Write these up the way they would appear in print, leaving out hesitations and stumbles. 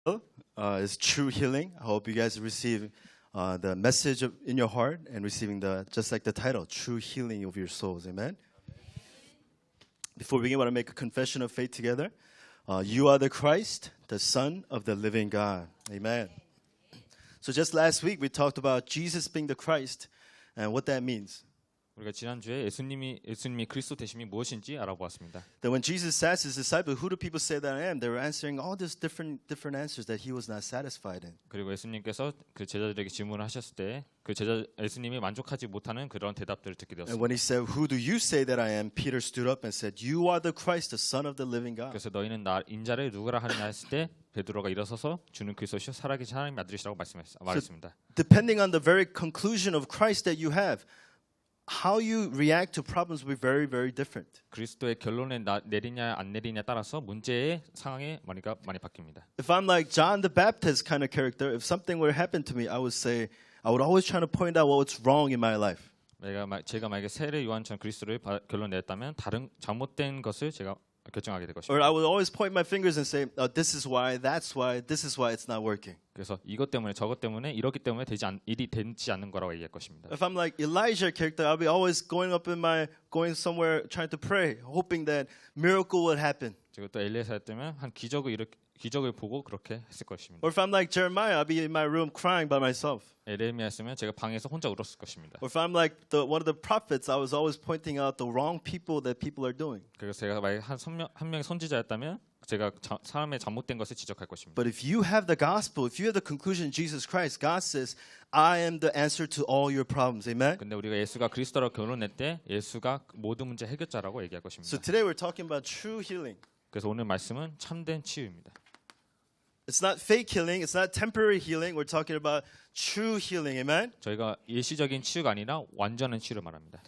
Is true healing. I hope you guys receive the message in your heart and receiving the just like the title, true healing of your souls. Amen. Before we begin, I want to make a confession of faith together. You are the Christ, the Son of the living God. Amen. So just last week we talked about Jesus being the Christ and what that means. 우리가 지난주에 예수님이 그리스도 되심이 무엇인지 알아보았습니다. That when Jesus asked his disciples, "Who do people say that I am?" They were answering all these different answers that he was not satisfied in. 그리고 예수님께서 그 제자들에게 질문을 하셨을 때 그 예수님이 만족하지 못하는 그런 대답들을 듣게 And 되었습니다. when he said, "Who do you say that I am?" Peter stood up and said, "You are the Christ, the Son of the living God." 그래서 너희는 나 인자를 누구라 하느냐 했을 때 베드로가 일어서서 주는 그리스도시요 살아계신 하나님의 아들이시라고 말했습니다. Depending on the very conclusion of Christ that you have, how you react to problems will be very, very different. 그리스도의 결론에 내리냐 안 내리냐에 따라서 문제의 상황이 많이 바뀝니다. If I'm like John the Baptist kind of character, if something were to happen to me, I would always try to point out what's wrong in my life. 제가 만약에 세례 요한처럼 그리스도를 결론 내렸다면 다른 잘못된 것을 제가 결정하게 될 것입니다. Or I would always point my fingers and say, this is why, that's why, this is why it's not working. 그래서 이것 때문에 저것 때문에 이렇기 때문에 일이 되지 않는 거라고 얘기할 것입니다. If I'm like Elijah character, I'll be always going somewhere trying to pray, hoping that miracle would happen. 그리고 또 엘리야서였다면 한 기적을 보고 그렇게 했을 것입니다. Or if I'm like Jeremiah, I'll be in my room crying by myself. 에레미야였으면 제가 방에서 혼자 울었을 것입니다. Or if I'm like one of the prophets, I was always pointing out the wrong people that people are doing. 그래서 제가 만약 한 명의 선지자였다면 제가 사람의 잘못된 것을 지적할 것입니다. But if you have the gospel, if you have the conclusion in Jesus Christ, God says, I am the answer to all your problems. Amen? 근데 우리가 예수가 그리스도로 결론낼 때 예수가 모든 문제 해결자라고 얘기할 것입니다. So today we're talking about true healing. 그래서 오늘 말씀은 참된 치유입니다. It's not fake healing. It's not temporary healing. We're talking about true healing. Amen? 저희가 일시적인 치유가 아니라 완전한 치유를 말합니다.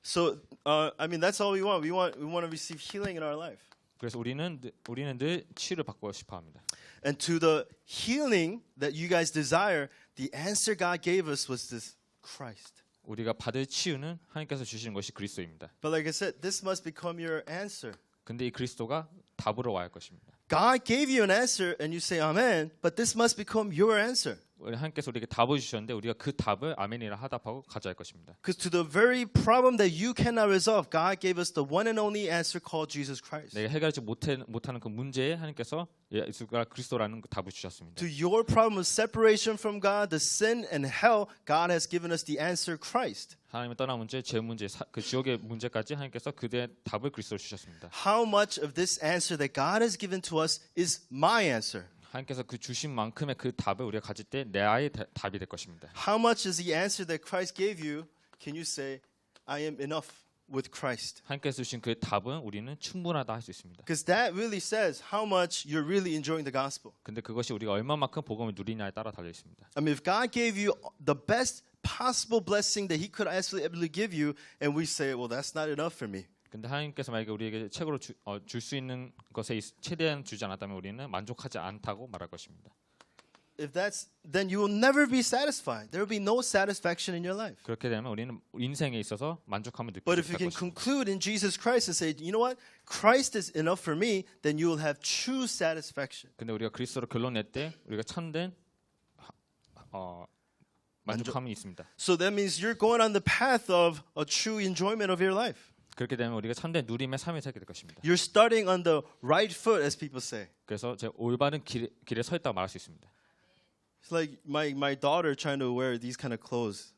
So, that's all we want. We want to receive healing in our life. 그래서 우리는 늘 치유를 받고 싶어합니다. And to the healing that you guys desire, the answer God gave us was this Christ. 우리가 받을 치유는 하나님께서 주시는 것이 그리스도입니다. But like I said, this must become your answer. 근데 이 그리스도가 답으로 와야 할 것입니다. God gave you an answer and you say amen, but this must become your answer. 하나님께서 우리에게 답을 주셨는데 우리가 그 답을 아멘이라 하답하고 가져야 할 것입니다. Because to the very problem that you cannot resolve, God gave us the one and only answer called Jesus Christ. 내가 해결하지 못하는 그 문제에 하나님께서 예수가 그리스도라는 그 답을 주셨습니다. To your problem of separation from God, the sin and hell, God has given us the answer Christ. 하나님의 떠난 문제, 죄 문제, 그 지옥의 문제까지 하나님께서 그대의 답을 그리스도로 주셨습니다. How much of this answer that God has given to us is my answer? 하나님께서 그 주신 만큼의 그 답을 우리가 가질 때 내 아의 답이 될 것입니다. How much is the answer that Christ gave you? Can you say, I am enough with Christ? 하나님께서 주신 그 답은 우리는 충분하다 할 수 있습니다. Because that really says how much you're really enjoying the gospel. 근데 그것이 우리가 얼마만큼 복음을 누리냐에 따라 달려 있습니다. I mean, if God gave you the best possible blessing that He could absolutely give you, and we say, well, that's not enough for me. 근데 하나님께서 만약에 우리에게 책으로 줄 수 있는 것에 최대한 주지 않았다면 우리는 만족하지 않다고 말할 것입니다. If then you will never be satisfied. There will be no satisfaction in your life. 그렇게 되면 우리는 인생에 있어서 만족함을 느끼게 But 될 if you can 것입니다. conclude in Jesus Christ and say, you know what, Christ is enough for me, then you will have true satisfaction. 근데 우리가 그리스도로 결론 낼 때 우리가 참된 만족함이 있습니다. So that means you're going on the path of a true enjoyment of your life. 그렇게 되면 우리가 참된 누림의 삶을 살게 될 것입니다. You're starting on the right foot, as people say. 그래서 제가 올바른 길에 서 있다고 말할 수 있습니다. It's like my daughter trying to wear these kind of clothes.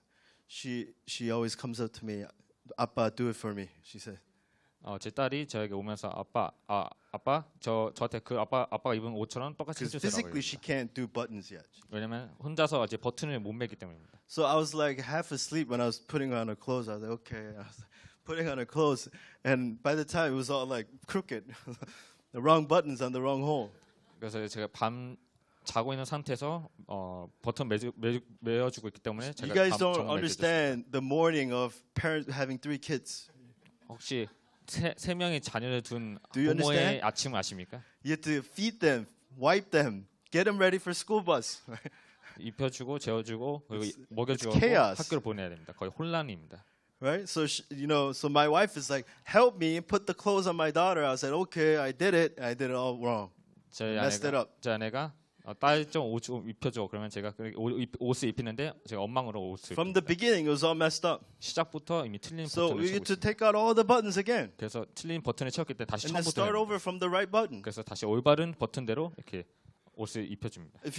She always comes up to me, "아빠, do it for me." She said. 제 딸이 저에게 오면서 아빠 저한테 그 아빠가 입은 옷처럼 똑같이 Because 해주세요라고 physically she can't do buttons yet. 왜냐면 혼자서 이제 버튼을 못 매기 때문입니다. So I was like half asleep when I was putting on her clothes. I was like, okay. I was putting on her clothes, and by the time it was all like crooked, the wrong buttons on the wrong hole. 그래서 제가 밤 자고 있는 상태에서 버튼 매어주고 있기 때문에 제가 You guys don't 정말 understand the morning of parents having 3 kids. 혹시 세 명의 자녀를 둔 Do you 부모의 understand? 아침을 아십니까? You have to feed them, wipe them, get them ready for school bus. 입혀주고 재워주고 그리고 먹여주고 it's chaos. 학교를 보내야 됩니다. 거의 혼란입니다. Right? So so my wife is like, help me put the clothes on my daughter. I said, okay, I did it all wrong. 저희 Messed it up. 아내가 딸 좀 옷 좀 입혀줘. 그러면 제가 옷을 입히는데 제가 엉망으로 옷을 From the 입힙니다. beginning, it was all messed up. 시작부터 이미 틀린 So 버튼을 we 채우고 get to 있습니다. take out all the buttons again 그래서 틀린 버튼을 채웠기 때문에 다시 and then 처음부터 start 해야 over 됩니다. from the right button. 그래서 다시 올바른 버튼대로 이렇게 옷을 입혀줍니다. If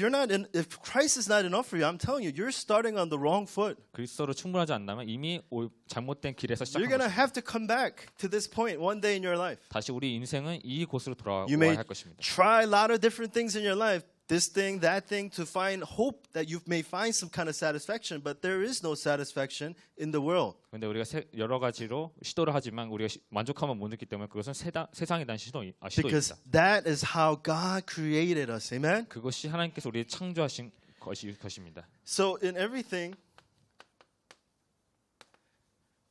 Christ is not enough for you, I'm telling you, you're starting on the wrong foot. 그리스도로 충분하지 않다면 이미 잘못된 길에서 You're 시작한 gonna 것입니다. have to come back to this point one day in your life. 다시 우리 인생은 이 곳으로 돌아와야 You may 할 것입니다. try a lot of different things in your life, this thing, that thing, to find hope that you may find some kind of satisfaction, but there is no satisfaction in the world. 근데 우리가 여러 가지로 시도를 하지만 우리가 만족함을 못 느끼기 때문에 그것은 세상에 대한 Because 시도입니다. that is how God created us. Amen? 그것이 하나님께서 우리를 창조하신 것입니다. So in everything,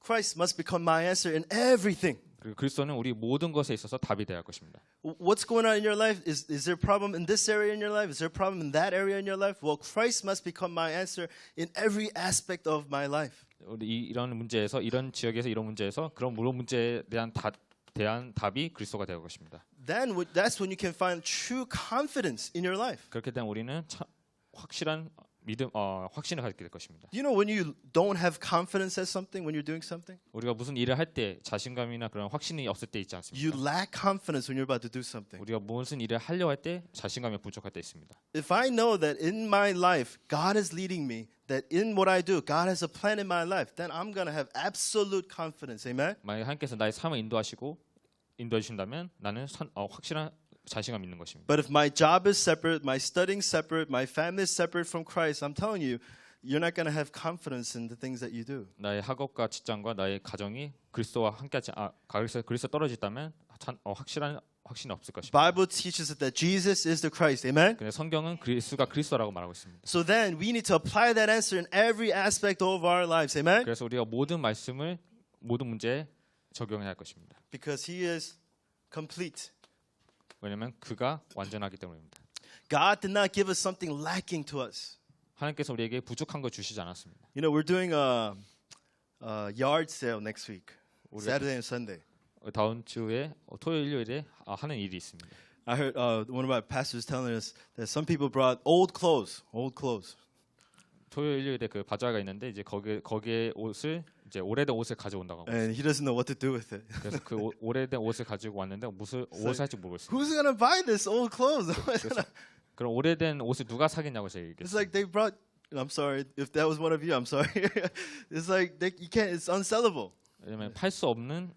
Christ must become my answer in everything. 그리고 그리스도는 우리 모든 것에 있어서 답이 되어야 할 것입니다. What's going on in your life? Is there a problem in this area in your life? Is there a problem in that area in your life? Well, Christ must become my answer in every aspect of my life. 우리 이런 문제에서 이런 지역에서 이런 문제에서 그런 모든 문제에 대한 답이 그리스도가 되는 것입니다. Then that's when you can find true confidence in your life. 그렇게 되면 우리는 확실한 확신을 갖게 될 것입니다. You know when you don't have confidence at something when you're doing something? 우리가 무슨 일을 할 때 자신감이나 그런 확신이 없을 때 있지 않습니까? You lack confidence when you're about to do something. 우리가 무슨 일을 하려 할 때 자신감이 부족할 때 있습니다. If I know that in my life God is leading me, that in what I do God has a plan in my life, then I'm going to have absolute confidence. Amen? 만약 하나님께서 나의 삶을 인도해 주신다면 나는 확실한 자신감 있는 것입니다. But if my job is separate, my studying separate, my family is separate from Christ, I'm telling you, you're not going to have confidence in the things that you do. 나의 학업과 직장과 나의 가정이 그리스도와 함께하지 그리스도 떨어졌다면 확신이 없을 것입니다. Bible teaches us that Jesus is the Christ. Amen? 근데 성경은 예수가 그리스도라고 말하고 있습니다. So then we need to apply that answer in every aspect of our lives. Amen? 그래서 우리가 모든 말씀을 모든 문제에 적용해야 할 것입니다. Because he is complete. 왜냐하면 그가 완전하기 때문입니다. God did not give us something lacking to us. 하나님께서 우리에게 부족한 걸 주시지 않았습니다. You know, we're doing a yard sale next week, 우리가 Saturday and Sunday. 다음 주에 토요일 일요일에 하는 일이 있습니다. I heard one of my pastors telling us that some people brought old clothes. 토요일 일요일에 그 바자회가 있는데 이제 거기에 옷을 이제 오래된 옷을 가져온다고 하고 And he doesn't know what to do with it. 그래서 그 오래된 옷을 가지고 왔는데 무엇을 할지 모르겠어요. Who's gonna buy this old clothes? 그래서 그럼 오래된 옷을 누가 사겠냐고 제가 It's 얘기했어요. like they brought. I'm sorry if that was one of you. I'm sorry. It's like you can't. It's unsellable. 왜냐면 팔 수 없는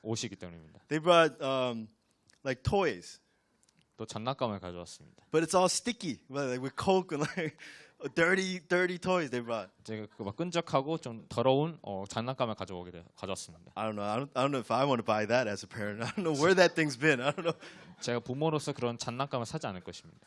옷이기 때문입니다. They brought like toys, 또 장난감을 가져왔습니다. but it's all sticky, like with Coke and like dirty toys they brought. 제가 그 막 끈적하고 좀 더러운 장난감을 가져왔습니다. I don't know if I want to buy that as a parent. I don't know where that thing's been. I don't know. 제가 부모로서 그런 장난감을 사지 않을 것입니다.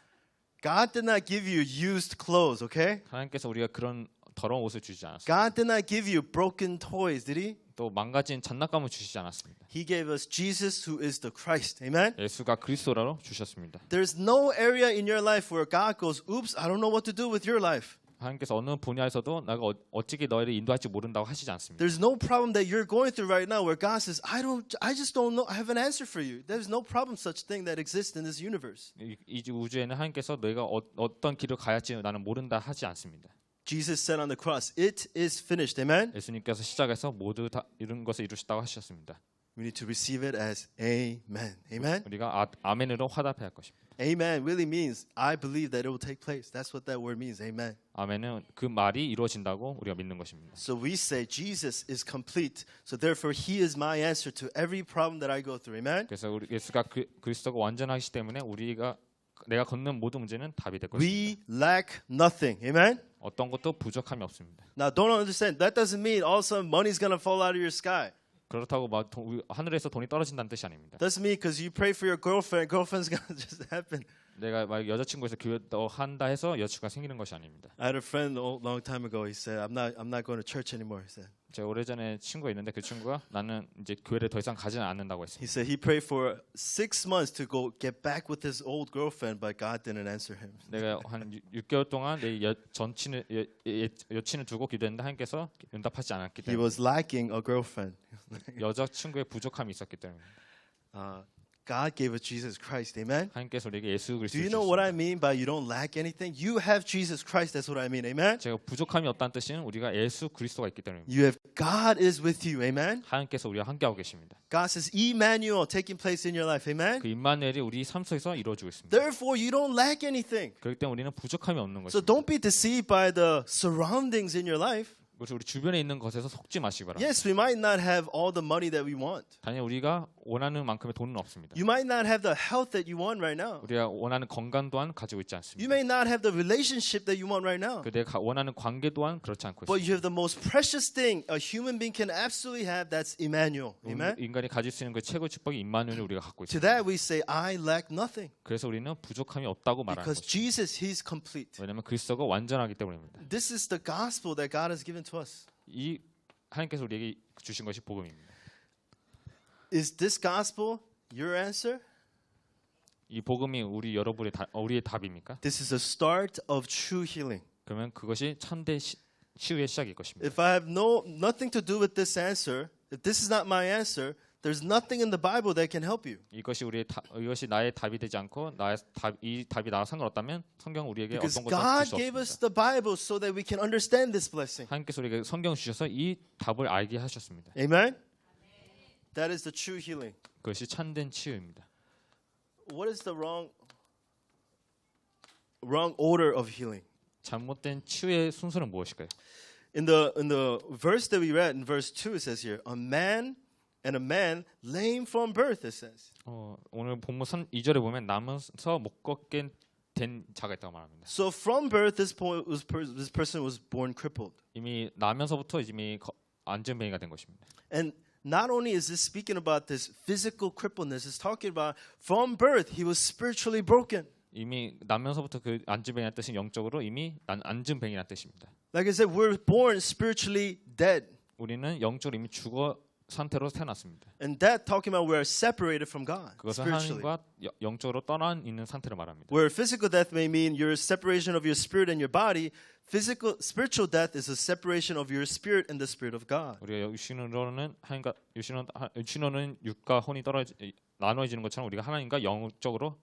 God did not give you used clothes, okay? 하나님께서 우리가 그런 더러운 옷을 주시지 않았습니다. God did not give you broken toys, did he? 또 망가진 장난감을 주시지 않았습니다. He gave us Jesus who is the Christ. Amen? 예수가 그리스도로 주셨습니다. There's no area in your life where God goes, oops, I don't know what to do with your life. 하나님께서 어느 분야에서도 내가 어떻게 너희를 인도할지 모른다고 하시지 않습니다. There's no problem that you're going through right now where God says, I just don't know. I have an answer for you. There's no problem such thing that exists in this universe. 이 우주에는 하나님께서 너희가 어떤 길을 가야 할지 나는 모른다 하지 않습니다. Jesus said on the cross, it is finished. Amen? 예수님께서 시작해서 모두 다 이런 것을 이루셨다고 하셨습니다. We need to receive it as amen. Amen? 우리가 아멘으로 화답해야 할 것입니다. Amen really means I believe that it will take place. That's what that word means. Amen. 아멘은 그 말이 이루어진다고 우리가 믿는 것입니다. So we say Jesus is complete. So therefore he is my answer to every problem that I go through. Amen. 그래서 우리 예수가 그리스도가 완전하시기 때문에 내가 걷는 모든 문제는 답이 될 것입니다. We lack nothing. Amen. 어떤 것도 부족함이 없습니다. Now don't understand. That doesn't mean all of a sudden money's going to fall out of your sky. 그렇다고 막 하늘에서 돈이 떨어진다는 뜻이 아닙니다. Doesn't mean because you pray for your girlfriend's going to just happen. 내가 막 여자친구에서 교회한다 해서 여자친구가 생기는 것이 아닙니다. I had a friend a long time ago. He said, I'm not going to church anymore. He said. 제가 오래전에 친구가 있는데 그 친구가 나는 이제 교회를 더 이상 가지는 않는다고 했습니다. He said he prayed for 6 months to go get back with his old girlfriend, but God didn't answer him. 내가 한 6개월 동안 내 여친을 두고 기도했는데 하나님께서 응답하지 않았기 He 때문에 was lacking a girlfriend. 여자친구의 부족함이 있었기 때문에 God gave us Jesus Christ. Amen. 하나님께서 우리에게 예수 Do 그리스도를 you know what I 주셨습니다. mean by you don't lack anything? You have Jesus Christ. That's what I mean. Amen. 제가 부족함이 없다는 뜻은 우리가 예수 그리스도가 있기 때문입니다. You have God is with you. Amen. 하나님께서 우리와 함께하고 계십니다. God says Emmanuel taking place in your life. Amen. 그 임마누엘이 우리 삶 속에서 이루어지고 있습니다. Therefore, you don't lack anything. 그렇기 때문에 우리는 부족함이 없는 So 것입니다. don't be deceived by the surroundings in your life. 그래서 우리 주변에 있는 것에서 속지 마시기 바랍니다. Yes, we might not have all the money that we want. 단연 우리가 원하는 만큼의 돈은 없습니다. You might not have the health that you want right now. 우리가 원하는 건강 또한 가지고 있지 You 않습니다. may not have the relationship that you want right now. 그 내가 원하는 관계 또한 그렇지 않고 But 있습니다. you have the most precious thing a human being can absolutely have. That's Emmanuel. Amen. 인간이 가질 수 있는 그 최고 축복이 임마누엘을 우리가 갖고 To 있습니다. that we say, I lack nothing. 그래서 우리는 부족함이 없다고 말하는 Because 것입니다. Jesus, He's complete. 왜냐하면 그리스도가 완전하기 때문입니다. This is the gospel that God has given to us. 이 하나님께서 우리에게 주신 것이 복음입니다. Is this gospel your answer? 이 복음이 우리의 답입니까? This is the start of true healing. 그러면 그것이 참된 치유의 시작일 것입니다. If I have nothing to do with this answer, if this is not my answer, there's nothing in the Bible that can help you. 이것이 나의 답이 되지 않고 이 답이 나와 상관없다면 성경 우리에게 Because 어떤 것도 God 줄수 gave us 없습니다. the Bible so that we can understand this blessing. 하나님께서 우리에게 성경 주셔서 이 답을 알게 하셨습니다. Amen? That is the true healing. 그것이 참된 치유입니다. What is the wrong order of healing? 잘못된 치유의 순서는 무엇일까요? In the verse that we read in verse 2 it says here, a man lame from birth it says. 오늘 본문 2절에 보면 남아서 못 걷게 된 자가 있다고 말합니다. So from birth this person was born crippled. 이미 나면서부터 이미 안전뱅이가 된 것입니다. And not only is this speaking about this physical crippledness, it's talking about from birth he was spiritually broken. 이미 나면서부터 그 안전뱅이라는 뜻은 영적으로 이미 안전뱅이라는 뜻입니다. Like I said, we're born spiritually dead. 우리는 영적으로 이미 죽어 상태로 태어났습니다. And that talking about we're separated from God 그것은 spiritually. 하나님과 영적으로 떠나 있는 상태를 말합니다. Where physical death may mean your separation of your spirit and your body, spiritual death is a separation of your spirit and the spirit of God. 우리가 육신으로는 육과 혼이 나눠지는 것처럼 우리가 하나님과 영적으로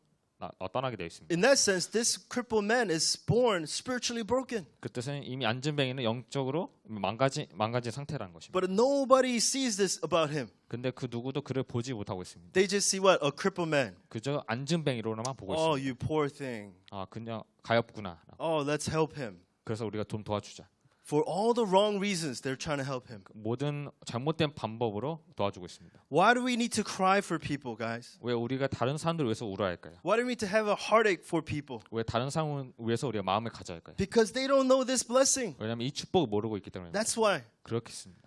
떠나게 되어 있습니다. In that sense, this crippled man is born spiritually broken. 그 뜻은 이미 안전뱅이는 영적으로 망가진 상태라는 것입니다. But nobody sees this about him. 근데 그 누구도 그를 보지 못하고 있습니다. They just see what? A crippled man. 그저 안전뱅이로만 보고 Oh, 있습니다. you poor thing. 그냥 가엾구나. Oh, let's help him. 그래서 우리가 좀 도와주자. For all the wrong reasons, they're trying to help him. 모든 잘못된 방법으로 도와주고 있습니다. Why do we need to cry for people, guys? 왜 우리가 다른 사람들을 위해서 울어야 할까요? Why do we need to have a heartache for people? 왜 다른 사람을 위해서 우리가 마음을 가져야 할까요? Because they don't know this blessing. 왜냐하면 이 축복을 모르고 있기 때문입니다. That's why. 그렇겠습니다.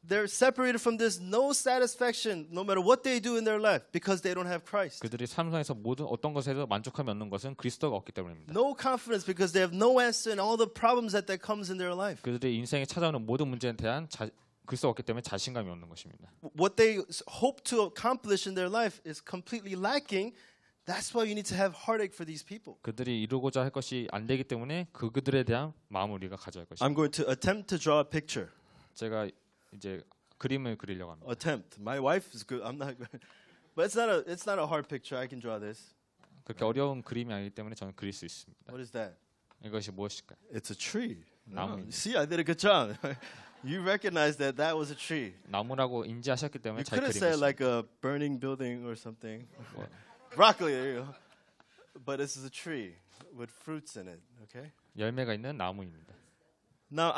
They're separated from this, no satisfaction, no matter what they do in their life, because they don't have Christ. 그들이 삶상에서 모든 어떤 것에서 만족함이 없는 것은 그리스도가 없기 때문입니다. No confidence because they have no answer in all the problems that comes in their life. 그들의 인생에 찾아오는 모든 문제에 대한 그리스도가 없기 때문에 자신감이 없는 것입니다. What they hope to accomplish in their life is completely lacking. That's why you need to have heartache for these people. 그들이 이루고자 할 것이 안 되기 때문에 그들에 대한 마음을 우리가 가져야 할 것입니다. I'm going to attempt to draw a picture. 제가 이제 그림을 그리려고 합니다. Attempt. My wife is good. I'm not good. But it's not a hard picture. I can draw this. 그렇게 어려운 그림이 아니기 때문에 저는 그릴 수 있습니다. What is that? 이것이 무엇일까요? It's a tree. 나무입니다. See, I did a good job. You recognize that was a tree. 나무라고 인지하셨기 때문에 You 잘 could have 그린 said 것입니다. like a burning building or something. What? Broccoli, there you go. But this is a tree with fruits in it, okay? 열매가 있는 나무입니다. Now,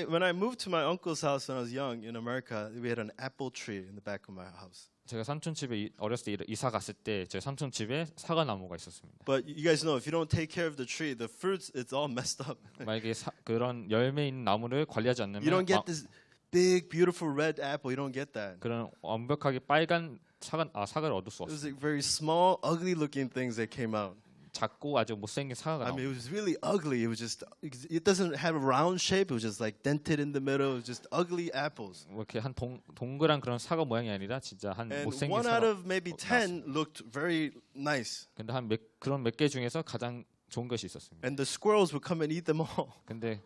when I moved to my uncle's house when I was young in America, we had an apple tree in the back of my house. 제가 삼촌 집에 어렸을 때 이사 갔을 때 제 삼촌 집에 사과 나무가 있었습니다. But you guys know if you don't take care of the tree, the fruits, it's all messed up. 만약에 그런 열매 있는 나무를 관리하지 않으면 You don't get this big, beautiful red apple. You don't get that. 그런 완벽하게 빨간 사과를 얻을 수 It was 없어요. like very small, ugly-looking things that came out. 작고 아주 못생긴 사과가 I mean, 나옵니다. it was really ugly. It was just, it doesn't have a round shape. It was just like dented in the middle. It was just ugly apples. 이렇게 한 동그란 그런 사과 모양이 아니라 진짜 한 And 못생긴 one out 사과. of maybe 10 looked very nice. 근데 그런 몇 개 중에서 가장 좋은 것이 있었습니다. And the squirrels would come and eat them all. 근데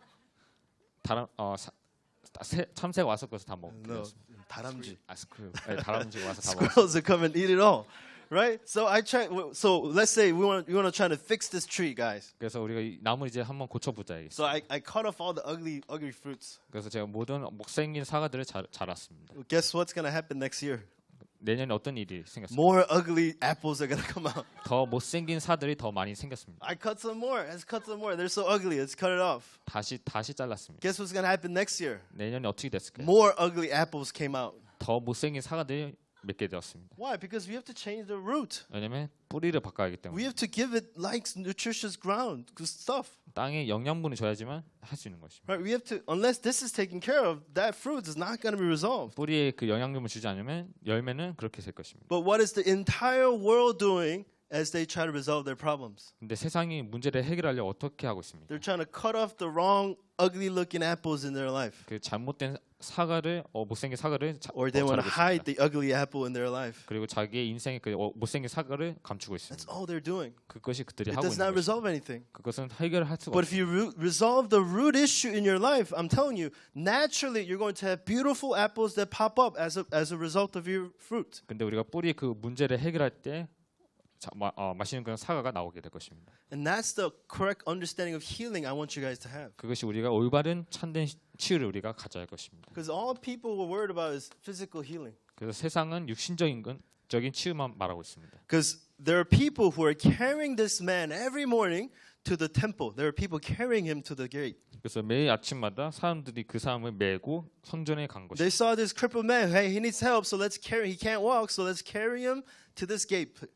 참새가 와서 그래서 다 No, 먹었습니다. 다람쥐. 다람쥐가 와서 다 먹었어요. Squirrels would come and eat it all. right? So I try. So let's say we want to try to fix this tree, guys. 그래서 우리가 이 나무를 이제 한번 고쳐보자. So I cut off all the ugly fruits. 그래서 제가 모든 못생긴 사과들을 자랐습니다. Well, guess what's gonna happen next year? 내년에 어떤 일이 생겼습니까? More ugly apples are gonna come out. 더 못생긴 사들이 더 많이 생겼습니다. I cut some more. Let's cut some more. They're so ugly. Let's cut it off. 다시 잘랐습니다. Guess what's gonna happen next year? 내년에 어떻게 됐을까요? More ugly apples came out. 더 못생긴 사과들이 몇 개 되었습니다. Why? Because we have to change the root. 왜냐면 뿌리를 바꿔야 하기 We 때문에 have to give it like nutritious ground, good stuff. 땅에 영양분을 줘야지만 할 수 있는 것입니다. Right? We have to. Unless this is taken care of, that fruit is not gonna be resolved. 뿌리에 그 영양분을 주지 않으면 열매는 그렇게 될 것입니다. But what is the entire world doing as they try to resolve their problems? 근데 세상이 문제를 해결하려고 어떻게 하고 있습니까? They're trying to cut off the wrong, ugly-looking apples in their life, 그 잘못된 사과를 못생긴 사과를 or they want to 자르고 hide 있습니다. the ugly apple in their life. 그리고 자기의 인생의 그 못생긴 사과를 감추고 That's 있습니다. all they're doing. 그것이 그들이 It 하고 does 있는 not 것입니다. resolve anything. 그것은 해결할 수가 But if 없습니다. you resolve the root issue in your life, I'm telling you, naturally you're going to have beautiful apples that pop up as a result of your fruit. 근데 우리가 뿌리 그 문제를 해결할 때 맛있는 그런 사과가 나오게 될 것입니다. And that's the correct understanding of healing I want you guys to have. 그것이 우리가 올바른 참된 치유를 우리가 가져야 할 것입니다. Because all people were worried about is physical healing. 그래서 세상은 육신적인 치유만 말하고 있습니다. Because there are people who are carrying this man every morning to the temple. There are people carrying him to the gate. 그래서 매일 아침마다 사람들이 그 사람을 메고 성전에 간 They 것입니다. saw this crippled man. Hey, he needs help, so let's carry. He can't walk, so let's carry him to this gate.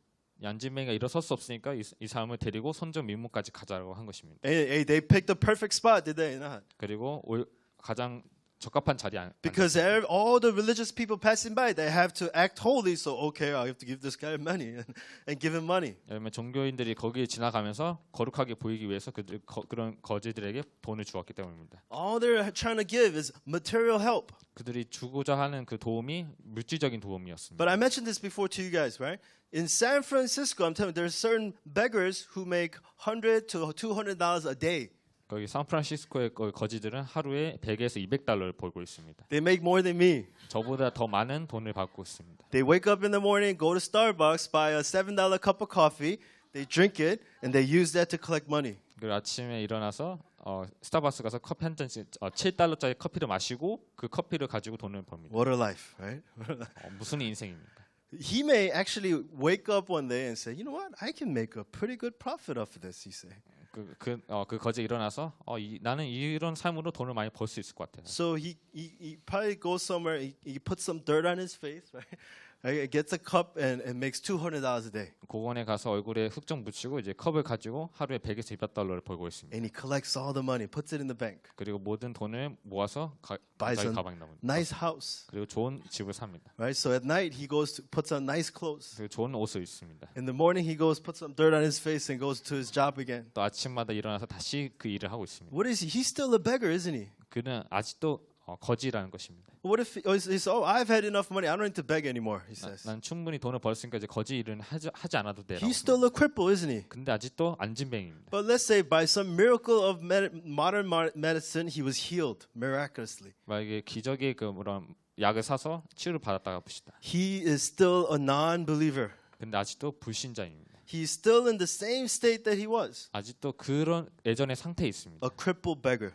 안진뱅이가 일어설 수 없으니까 이 사람을 데리고 성전 민문까지 가자고 한 것입니다. Hey, they picked the perfect spot, did they not? 그리고 가장 적합한 자리에 Because all the religious people passing by, they have to act holy. So okay, I have to give this guy money and give him money. 왜냐하면 종교인들이 거기에 지나가면서 거룩하게 보이기 위해서 그런 거지들에게 돈을 주었기 때문입니다. All they're trying to give is material help. 그들이 주고자 하는 그 도움이 물질적인 도움이었습니다. But I mentioned this before to you guys, right? In San Francisco, I'm telling you, there's certain beggars who make $100 to $200 a day. 거기 샌프란시스코의 거지들은 하루에 100에서 200달러를 벌고 있습니다. They make more than me. 저보다 더 많은 돈을 받고 있습니다. They wake up in the morning, go to Starbucks, buy a $7 cup of coffee, they drink it, and they use that to collect money. 그리고 아침에 일어나서 스타벅스 가서 커피 한 잔씩 7달러짜리 커피를 마시고 그 커피를 가지고 돈을 벌니다. What a life, right? 무슨 인생입니까? He may actually wake up one day and say, you know what? I can make a pretty good profit off of this, he say. 그 거지에 일어나서 나는 이런 삶으로 돈을 많이 벌 수 있을 것 같아요. So he probably goes somewhere, he puts some dirt on his face, right? Gets a cup and makes $200 a day. 공원에 가서 얼굴에 흙 좀 묻히고 이제 컵을 가지고 하루에 100에서 200달러를 벌고 있습니다. And he collects all the money, puts it in the bank, 그리고 모든 돈을 모아서 buys 자기 a 가방에 넣습니다. nice house, 그리고 좋은 집을 삽니다. right? So at night he goes to puts on nice clothes. 그리고 좋은 옷을 입습니다. In the morning he goes, puts some dirt on his face and goes to his job again. 또 아침마다 일어나서 다시 그 일을 하고 있습니다. What is he? He's still a beggar, isn't he? 그는 아직도 거지라는 것입니다. What if he says, "Oh, I've had enough money. I don't need to beg anymore," he says. 난 충분히 돈을 벌었으니까 이제 거지 일은 하지 않아도 돼라고. He's still a cripple, isn't he? 근데 아직도 안진뱅입니다. But let's say by some miracle of modern medicine, he was healed miraculously. 만약에 기적의 그런 약을 사서 치유를 받았다가 봅시다. He is still a non-believer. 근데 아직도 불신자입니다. He's still in the same state that he was, 아직도 그런 예전의 상태에 있습니다. a crippled beggar.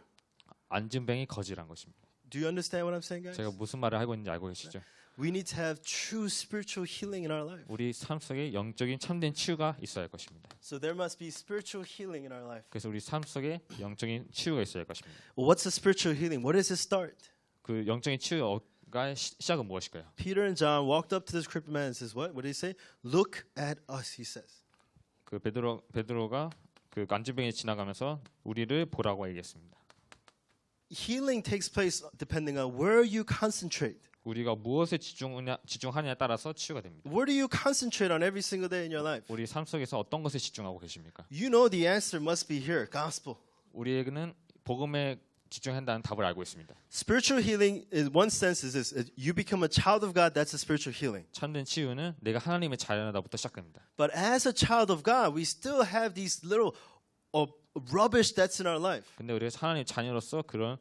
안진뱅이 거지란 것입니다. Do you understand what I'm saying, guys? 제가 무슨 말을 하고 있는지 알고 계시죠? We need to have true spiritual healing in our life. 우리 삶 속에 영적인 참된 치유가 있어야 할 것입니다. So there must be spiritual healing in our life. 그래서 우리 삶 속에 영적인 치유가 있어야 할 것입니다. Well, what's a spiritual healing? Where does it start? 그 영적인 치유가 시작은 무엇일까요? Peter and John walked up to this crippled man and says, "What? What did he say? Look at us," he says. 그 베드로가 그 안진뱅이 지나가면서 우리를 보라고 얘기했습니다. Healing takes place depending on where you concentrate. 우리가 무엇에 집중하냐에 따라서 치유가 됩니다. Where do you concentrate on every single day in your life? 우리 삶 속에서 어떤 것에 집중하고 계십니까? You know the answer must be here, gospel. 우리에게는 복음에 집중한다는 답을 알고 있습니다. Spiritual healing in one sense is this: you become a child of God, that's a spiritual healing. 참된 치유는 내가 하나님의 자녀다부터 시작됩니다. But as a child of God, we still have these little rubbish that's in our life. 근데 우리가 하나님의 자녀로서 그런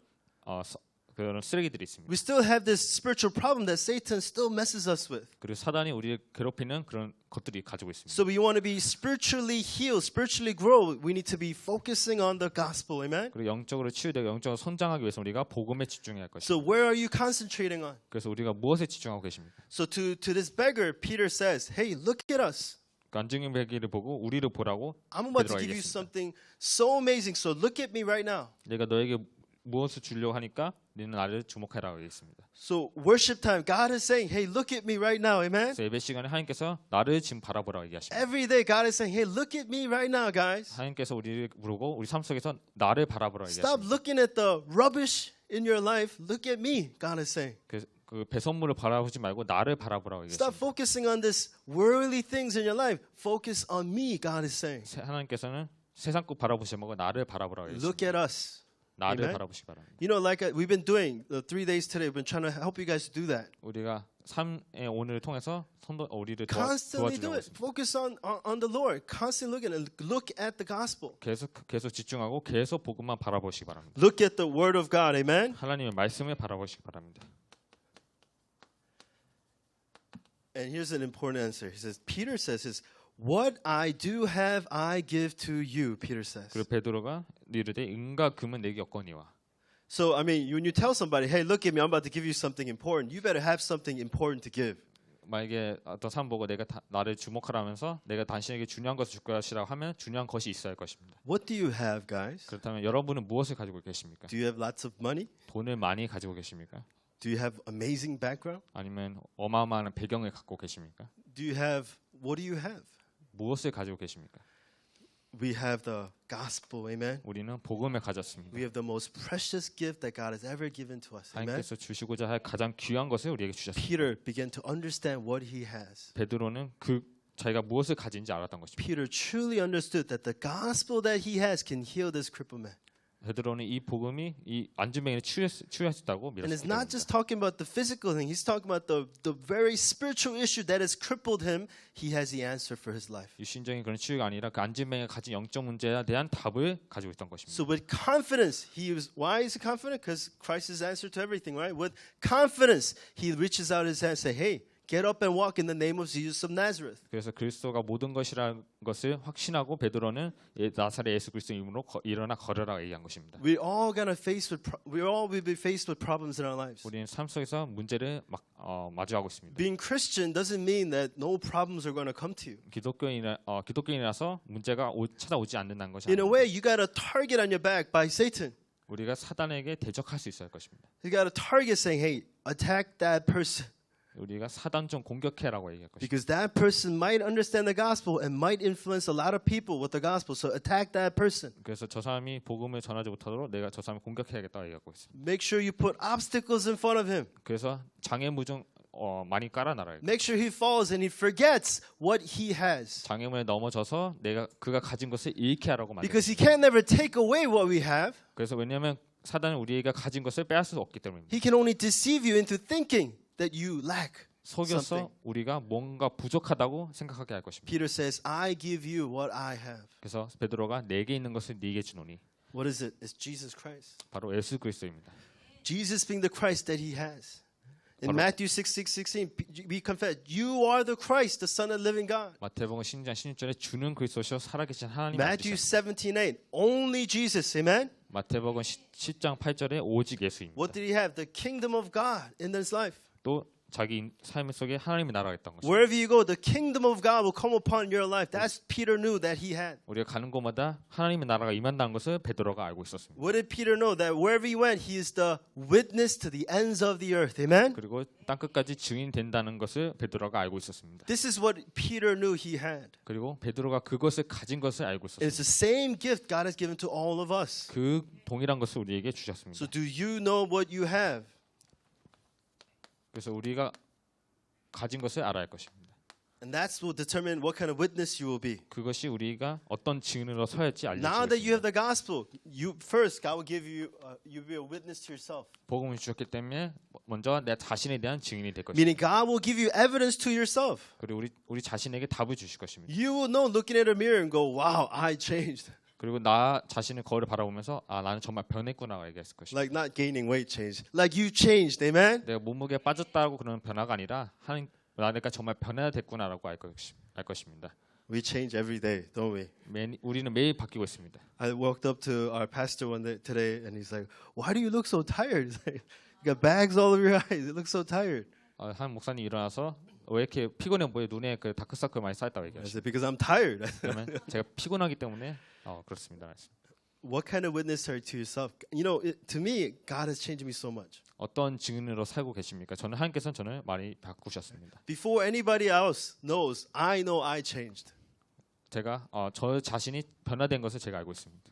그런 쓰레기들이 있습니다. We still have this spiritual problem that Satan still messes us with. 그리고 사단이 우리를 괴롭히는 그런 것들이 가지고 있습니다. So we want to be spiritually healed, spiritually grow. We need to be focusing on the gospel. Amen. 그리고 영적으로 치유되고 영적으로 성장하기 위해서 우리가 복음에 집중해야 할 것입니다. So where are you concentrating on? 그래서 우리가 무엇에 집중하고 계십니까? So to this beggar, Peter says, "Hey, look at us. 안증인 베기를 보고 우리를 보라고 I'm about to 베드로가 give you 얘기했습니다. something so amazing. So look at me right now." 내가 너에게 무엇을 주려고 하니까 너는 나를 주목해라고 얘기했습니다. So worship time, God is saying, "Hey, look at me right now." Amen. 그래서 예배 시간에 하나님께서 나를 지금 바라보라고 얘기하십니다. Every day, God is saying, "Hey, look at me right now, guys. 하나님께서 우리를 부르고 우리 삶 속에서 나를 바라보라고 Stop 얘기하십니다. looking at the rubbish in your life. Look at me." God is saying. 그 배선물을 바라보지 말고 나를 바라보라고 Stop 얘기했습니다. focusing on this worldly things in your life. Focus on me, God is saying. 하나님께서는 세상 것 바라보지 말고 나를 바라보라고 Look 얘기했습니다. at us. 나를 Amen. 바라보시기 바랍니다. You know, like we've been doing the 3 days today. We've been trying to help you guys to do that. 우리가 삶의 오늘을 통해서 우리를 Constantly do 도와주려고 it. 했습니다. Focus on the Lord. Constantly looking and look at the gospel. 계속 집중하고 계속 복음만 바라보시기 바랍니다. Look at the word of God. Amen. 하나님의 말씀을 바라보시기 바랍니다. And here's an important answer. He says, Peter says, "What I do have, I give to you." Peter says. 그리고 베드로가 이르되 은과 금은 내게 없거니와. So I mean, when you tell somebody, "Hey, look at me, I'm about to give you something important," you better have something important to give. 만약에 어떤 사람 보고 나를 주목하라면서 내가 당신에게 중요한 것을 줄 것이라고 하면 중요한 것이 있어야 할 것입니다. What do you have, guys? 그렇다면 여러분은 무엇을 가지고 계십니까? Do you have lots of money? 돈을 많이 가지고 계십니까? Do you have amazing background? 아니면 어마어마한 배경을 갖고 계십니까? What do you have? 무엇을 가지고 계십니까? We have the gospel, amen. 우리는 복음을 가졌습니다. We have the most precious gift that God has ever given to us, amen. 하나님께서 주시고자 할 가장 귀한 것을 우리에게 주셨습니다. Peter began to understand what he has. 베드로는 자기가 무엇을 가진지 알았던 것입니다. Peter truly understood that the gospel that he has can heal this crippled man. 베드로는 이 복음이 이 안진병을 치유할 수 있다고 And it's 믿었습니다. not just talking about the physical thing. He's talking about the very spiritual issue that has crippled him. He has the answer for his life. 육신적인 그런 치유가 아니라 그 안진병이 가진 영적 문제에 대한 답을 가지고 있던 것입니다. So with confidence, why is he confident? Because Christ is the answer to everything, right? With confidence, he reaches out his hand and say, "Hey, get up and walk in the name of Jesus of Nazareth." 그래서 그리스도가 모든 것이라는 것을 확신하고 베드로는 나사렛 예수 그리스도의 이름으로 일어나 걸으라 얘기한 것입니다. We all will be faced with problems in our lives. 우리는 삶 속에서 문제를 마주하고 있습니다. Being Christian doesn't mean that no problems are going to come to you. 기독교인이라서 문제가 찾아오지 않는다는 것이 In a 아닙니다. way, you got a target on your back by Satan. 우리가 사단에게 대적할 수 있어야 할 것입니다. You got a target saying, "Hey, attack that person." 우리가 사단 좀 공격해라고 얘기할 것입니다. Because that person might understand the gospel and might influence a lot of people with the gospel. So attack that person. 그래서 저 사람이 복음을 전하지 못하도록 내가 저 사람을 공격해야겠다고 얘기하고 있습니다. Make sure you put obstacles in front of him. 그래서 장애물 좀 많이 깔아놔라. Make sure he falls and he forgets what he has. 장애물에 넘어져서 그가 가진 것을 잃게 하라고 만듭니다. Because he can never take away what we have. 그래서 왜냐하면 사단은 우리가 가진 것을 빼앗을 수 없기 때문입니다. He can only deceive you into thinking that you lack 속여서 something. 우리가 뭔가 부족하다고 생각하게 할 것입니다. Peter says, "I give you what I have." 그래서 베드로가 내게 있는 것을 네게 주노니 What is it? It's Jesus Christ. 바로 예수 그리스도입니다. Jesus being the Christ that he has. In 바로- Matthew 6:16, we confess, "You are the Christ, the Son of the living God." 마태복음 16장 16절에 주는 그리스도시요 살아계신 하나님 Matthew 아버지시다. 17:8, only Jesus. Amen. 마태복음 10장 8절에 오직 예수입니다. What did he have? The kingdom of God in his life. 또 자기 삶 속에 하나님의 나라가 있던 것입니다. Wherever you go, the kingdom of God will come upon your life. That's Peter knew that he had. 우리가 가는 곳마다 하나님의 나라가 임한다는 것을 베드로가 알고 있었습니다. What did Peter know? That wherever he went, he is the witness to the ends of the earth. Amen. 그리고 땅 끝까지 증인 된다는 것을 베드로가 알고 있었습니다. This is what Peter knew he had. 그리고 베드로가 그것을 가진 것을 알고 It's 있었습니다. the same gift God has given to all of us. 그 동일한 것을 우리에게 주셨습니다. So do you know what you have? 그래서 우리가 가진 것을 알아야 할 것입니다. And that's will determine what kind of witness you will be. 그것이 우리가 어떤 증인으로 서야 할지 Now that you have 알려주겠습니다. the gospel, God will give you, you'll be a witness to yourself. 복음을 주셨기 때문에 먼저 내 자신에 대한 증인이 될 것입니다. Meaning God will give you evidence to yourself. 그리고 우리 자신에게 답을 주실 것입니다. You will know looking at a mirror and go, "Wow, I changed." 그리고 나 자신의 거울을 바라보면서 아 나는 정말 변했구나 얘기했을 것입니다. Like not gaining weight change. Like you changed, amen? 내가 몸무게 빠졌다고 그런 변화가 아니라 내가 정말 변화됐구나라고 알 것입니다. We change every day, don't we? 우리는 매일 바뀌고 있습니다. I walked up to our pastor one day today, and he's like, "Why do you look so tired? He's like, you got bags all over your eyes. You look so tired." 한 목사님 일어나서 왜 이렇게 피곤해 보여 눈에 그 다크서클 많이 쌓였다고 I 얘기하시죠. said, "Because I'm tired." 그러면 제가 피곤하기 때문에 그렇습니다. What kind of witness are you to yourself? You know, to me, God has changed me so much. 어떤 증인으로 살고 계십니까? 저는 하나님께서는 저를 많이 바꾸셨습니다. Before anybody else knows, I know I changed. 제가 저 자신이 변화된 것을 제가 알고 있습니다.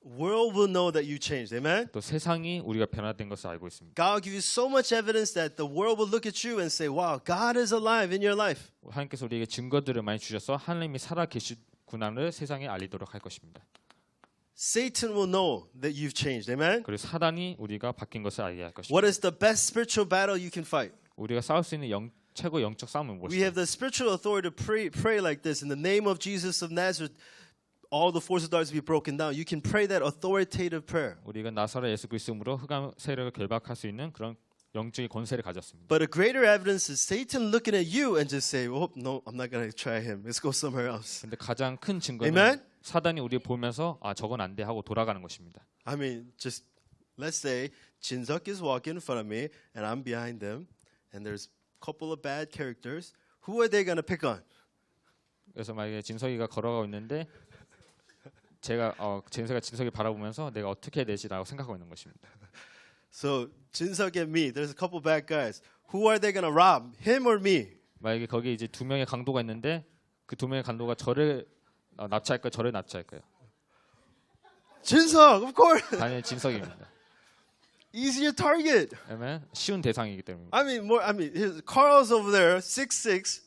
World will know that you changed, amen? 또 세상이 우리가 변화된 것을 알고 있습니다. God will give you so much evidence that the world will look at you and say, "Wow, God is alive in your life." 하나님께서 우리에게 증거들을 많이 주셔서 하나님이 살아 계시구나를 세상에 알리도록 할 것입니다. Satan will know that you've changed, amen? 그리고 사단이 우리가 바뀐 것을 알게 할 것입니다. What is the best spiritual battle you can fight? 우리가 싸울 수 있는 최고 영적 싸움은 We have 무엇일까요? the spiritual authority to pray like this. In the name of Jesus of Nazareth, all the forces of darkness be broken down. You can pray that authoritative prayer. 우리가 나사렛 예수 그리스도로 흑암 세력을 결박할 수 있는 그런 영적인 권세를 가졌습니다. But a greater evidence is Satan looking at you and just say, "Oh no, I'm not going to try him. Let's go somewhere else." 근데 가장 큰 증거는 Amen? 사단이 우리 보면서 저건 안 돼 하고 돌아가는 것입니다. I mean, just let's say Jinseok is walking in front of me and I'm behind them, and there's a couple of bad characters. Who are they going to pick on? 그래서 만약에 진석이가 걸어가고 있는데 제가 진석이 바라보면서 내가 어떻게 해야 되지라고 생각하고 있는 것입니다. So Jinseok and me, there's a couple bad guys. Who are they going to rob? Him or me? 만약에 거기 이제 두 명의 강도가 있는데 그 두 명의 강도가 저를 납치할까요? 저를 납치할까요? Jinseok, of course. 당연히 진석입니다. Easier target. 왜냐면 쉬운 대상이기 때문입니다. I mean, here's Carl's over there, 6'6",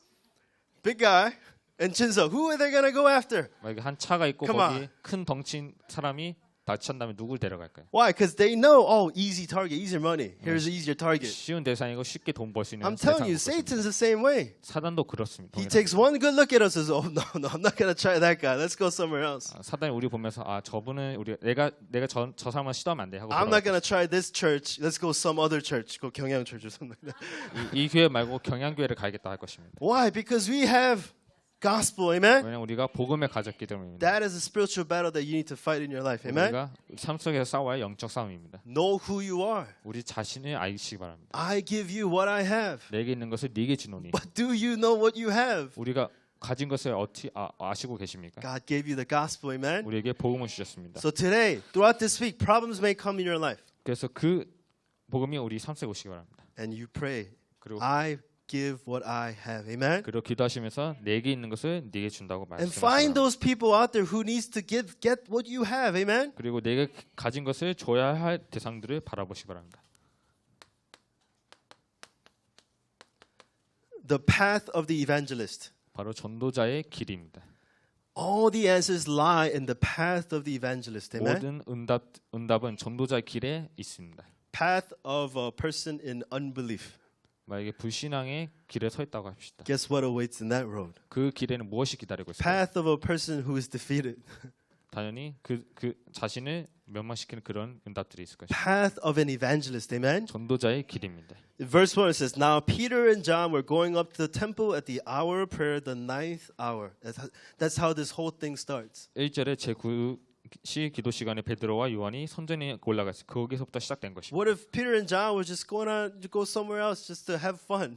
big guy, and Jinseok. Who are they going to go after? 만약에 한 차가 있고 Come 거기 on. 큰 덩친 사람이 납치한다면 누굴 데려갈까요? Why? Because they know, easy target, easier money. Here's an easier target. 쉬운 대상이고 쉽게 돈 벌 수 있는 I'm telling you, 대상인 것입니다. Satan's the same way. 사단도 그렇습니다. He takes one good look at us and says, "Oh no, I'm not going to try that guy. Let's go somewhere else. 사단이 우리 보면서 저분은 내가 저 사람은 시도하면 안 돼 하고 I'm not going 돌아갈 to try this church. Let's go some other church. Go Gyeongyang Church or something like that." 것입니다. 이 교회 말고 경양교회를 가야겠다 할 것입니다. Why? Because we have gospel, amen? 왜냐하면 우리가 복음을 가졌기 때문입니다. That is a spiritual battle that you need to fight in your life, amen? 우리가 삶 속에서 싸워야 영적 싸움입니다. Know who you are. 우리 자신을 알시기 바랍니다. I give you what I have. 내게 있는 것을 네게 주노니. But do you know what you have? 우리가 가진 것을 어떻게 아시고 계십니까? God gave you the gospel, amen? 우리에게 복음을 주셨습니다. So today, throughout this week, problems may come in your life. 그래서 그 복음이 우리 삶 속에 오시기 바랍니다. And you pray, 그리고 I give what I have, amen? 그리고 기도하시면서 내게 있는 것을 네게 준다고 And find 말씀하시고 those people out there who needs to get what you have, amen? 그리고 내게 가진 것을 줘야 할 대상들을 바라보시기 바랍니다. The path of the evangelist. 바로 전도자의 길입니다. All the answers lie in the path of the evangelist, amen? 모든 응답은 전도자의 길에 있습니다. Path of a person in unbelief. 만약에 불신앙의 길에 서 있다고 합시다. Guess what awaits in that road? 그 길에는 무엇이 기다리고 있을까요? Path of a person who is defeated. 당연히 그 자신을 멸망시키는 그런 응답들이 있을 것입니다. Path of an evangelist, amen? 전도자의 길입니다. In verse 1 it says, "Now Peter and John were going up to the temple at the hour of prayer, the 9th hour." That's how this whole thing starts. 1절에 제9시 기도 시간에 베드로와 요한이 선전에 올라갔어요. 거기서부터 시작된 것입니다. What if Peter and John were just going on to go somewhere else just to have fun?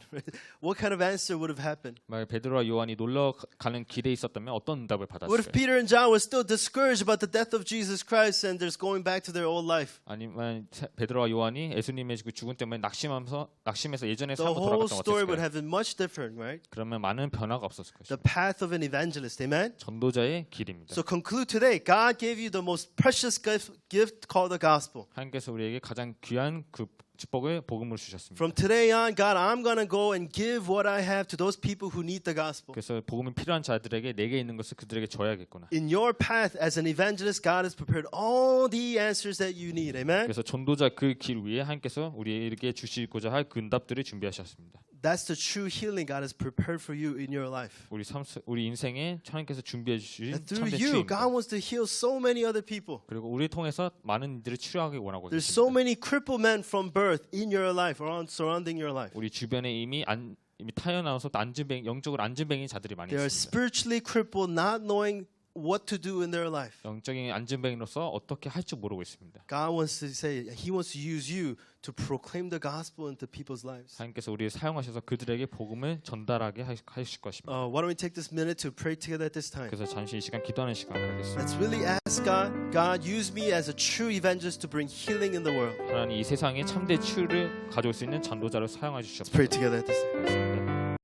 What kind of answer would have happened? 만약 베드로와 요한이 놀러 가는 길에 있었다면 어떤 응답을 What if 받았을까요? Peter and John were still discouraged about the death of Jesus Christ and they're just going back to their old life? 아니면 베드로와 요한이 예수님의 그 죽음 때문에 낙심해서 예전의 The 삶으로 whole 돌아갔던 story would 어땠을까요? have been much different, right? 그러면 많은 변화가 없었을 The 것입니다. path of an evangelist, amen? 전도자의 길입니다. So conclude today, God gave you the most precious gift called the gospel. 하나님께서 우리에게 가장 귀한 그 축복을 복음을 주셨습니다. From today on, God, I'm going to go and give what I have to those people who need the gospel. 그래서 복음이 필요한 자들에게 내게 있는 것을 그들에게 줘야겠구나. In your path as an evangelist, God has prepared all the answers that you need. Amen? 그래서 전도자 그 길 위에 하나님께서 우리에게 주시고자 할 그 응답들을 준비하셨습니다. That's the true healing God has prepared for you in your life. 우리 인생에 하나님께서 준비해 주신 And through 참된 you, 치유입니다. God wants to heal so many other people. 그리고 우리를 통해서 많은 이들을 치료하기 원하고 There's so 있습니다. many crippled men from birth in your life, around surrounding your life. 우리 주변에 이미 타연나와서 영적으로 안진뱅이 자들이 많이 They are 있습니다. spiritually crippled, not knowing what to do in their life. 영적인 안진뱅이로서 어떻게 할 줄 모르고 있습니다. God wants to say, He wants to use you to proclaim the gospel into people's lives. 하나님께서 우리를 사용하셔서 그들에게 복음을 전달하게 하실 것입니다. Why don't we take this minute to pray together at this time? 그래서 잠시 이 시간 기도하는 시간을 갖겠습니다. Let's really ask God, God, use me as a true evangelist to bring healing in the world. 하나님 이 세상에 참된 치유를 가져올 수 있는 전도자를 사용해 Let's 주시옵소서. pray together at this time.